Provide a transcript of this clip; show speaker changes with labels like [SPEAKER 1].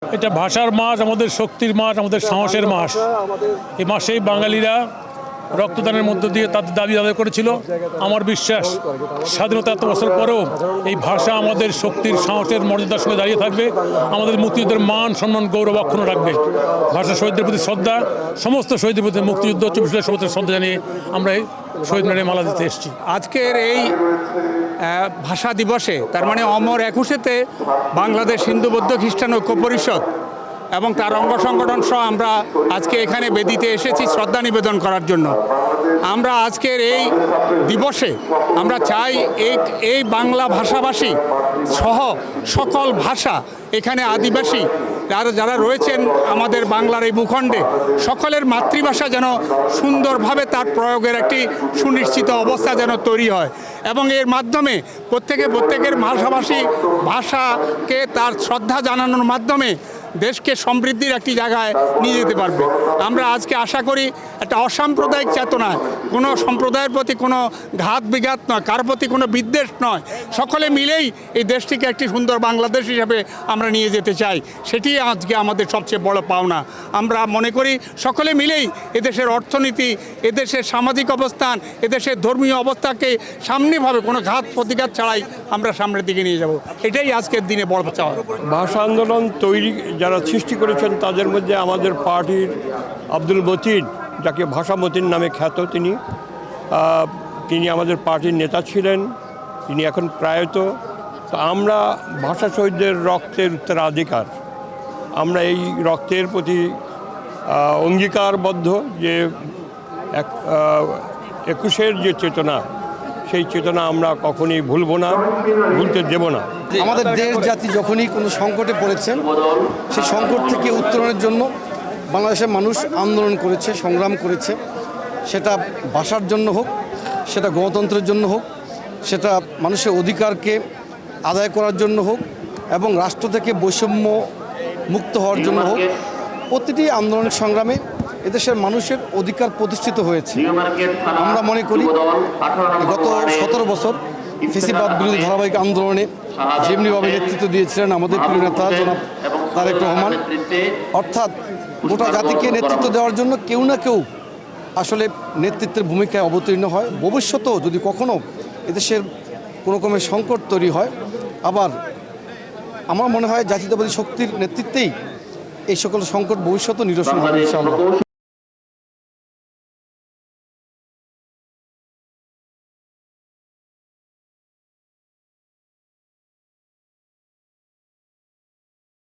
[SPEAKER 1] এটা ভাষার মাস, আমাদের শক্তির মাস, আমাদের সাহসের মাস। এই মাসেই বাঙালিরা রক্তদানের মধ্য দিয়ে তাদের দাবি আদায় করেছিল। আমার বিশ্বাস স্বাধীনতা এত বছর পরেও এই ভাষা আমাদের শক্তির, সাহসের মর্যাদার সঙ্গে দাঁড়িয়ে থাকবে। আমাদের মুক্তিযুদ্ধের মান, সম্মান, গৌরব অক্ষুণ্ণ রাখবে। ভাষা শহীদদের প্রতি শ্রদ্ধা, সমস্ত শহীদদের প্রতি মুক্তিযুদ্ধ 24 শহীদের শ্রদ্ধা জানিয়ে আমরা এই শহীদ মিনারে মালা দিতে এসেছি।
[SPEAKER 2] আজকের এই ভাষা দিবসে, তার মানে অমর 21-তে বাংলাদেশ হিন্দু বৌদ্ধ খ্রিস্টান ঐক্য পরিষদ এবং তার অঙ্গ সংগঠন সহ আমরা আজকে এখানে বেদিতে এসেছি শ্রদ্ধা নিবেদন করার জন্য। আমরা আজকের এই দিবসে আমরা চাই এই বাংলা ভাষাভাষী সহ সকল ভাষা, এখানে আদিবাসী যারা রয়েছেন আমাদের বাংলার এই ভূখণ্ডে, সকলের মাতৃভাষা যেন সুন্দরভাবে তার প্রয়োগের একটি সুনিশ্চিত অবস্থা যেন তৈরি হয় এবং এর মাধ্যমে প্রত্যেকের ভাষাভাষী ভাষাকে তার শ্রদ্ধা জানানোর মাধ্যমে দেশকে সমৃদ্ধির একটি জায়গায় নিয়ে যেতে পারবে। আমরা আজকে আশা করি একটা অসাম্প্রদায়িক চেতনায়, কোনো সম্প্রদায়ের প্রতি কোনো ঘাত বিঘাত নয়, কার প্রতি কোনো বিদ্বেষ নয়, সকলে মিলেই এই দেশটিকে একটি সুন্দর বাংলাদেশ হিসাবে আমরা নিয়ে যেতে চাই। সেটি আজকে আমাদের সবচেয়ে বড় পাওনা। আমরা মনে করি সকলে মিলেই এদেশের অর্থনীতি, এদেশের সামাজিক অবস্থান, এদেশের ধর্মীয় অবস্থাকে সামনেভাবে কোনো ঘাত প্রতিঘাত ছাড়াই আমরা সামনের দিকে নিয়ে যাব। এটাই আজকের দিনে বড় চাওয়া।
[SPEAKER 3] ভাষা আন্দোলন তৈরি যারা সৃষ্টি করেছেন তাদের মধ্যে আমাদের পার্টির আব্দুল মতিন, যাকে ভাষা মতিন নামে খ্যাত, তিনি আমাদের পার্টির নেতা ছিলেন। তিনি এখন প্রয়াত। তো আমরা ভাষা শহীদদের রক্তের উত্তরাধিকার, আমরা এই রক্তের প্রতি অঙ্গীকারবদ্ধ যে 21-এর যে চেতনা, সেই চেতনা আমরা কখনই ভুলব না, ভুলতে দেব না।
[SPEAKER 4] আমাদের দেশ জাতি যখনই কোনো সংকটে পড়েছে, সেই সংকট থেকে উত্তরণের জন্য বাংলাদেশের মানুষ আন্দোলন করেছে, সংগ্রাম করেছে। সেটা ভাষার জন্য হোক, সেটা গণতন্ত্রের জন্য হোক, সেটা মানুষের অধিকারকে আদায় করার জন্য হোক এবং রাষ্ট্র থেকে বৈষম্য মুক্ত হওয়ার জন্য হোক, প্রতিটি আন্দোলন সংগ্রামে এদেশের মানুষের অধিকার প্রতিষ্ঠিত হয়েছে। আমরা মনে করি গত 17 বছর ফ্যাসিবাদ বিরোধী ধারাবাহিক আন্দোলনে যেমনিভাবে নেতৃত্ব দিয়েছিলেন আমাদের প্রিয় নেতা জনাব তারেক রহমান, অর্থাৎ গোটা জাতিকে নেতৃত্ব দেওয়ার জন্য কেউ না কেউ আসলে নেতৃত্বের ভূমিকায় অবতীর্ণ হয়। ভবিষ্যতেও যদি কখনো এদেশের কোনো রকমের সংকট তৈরি হয়, আবার আমার মনে হয় জাতীয়তাবাদী শক্তির নেতৃত্বেই এই সকল সংকট ভবিষ্যতেও নিরসন হবে ইনশাআল্লাহ।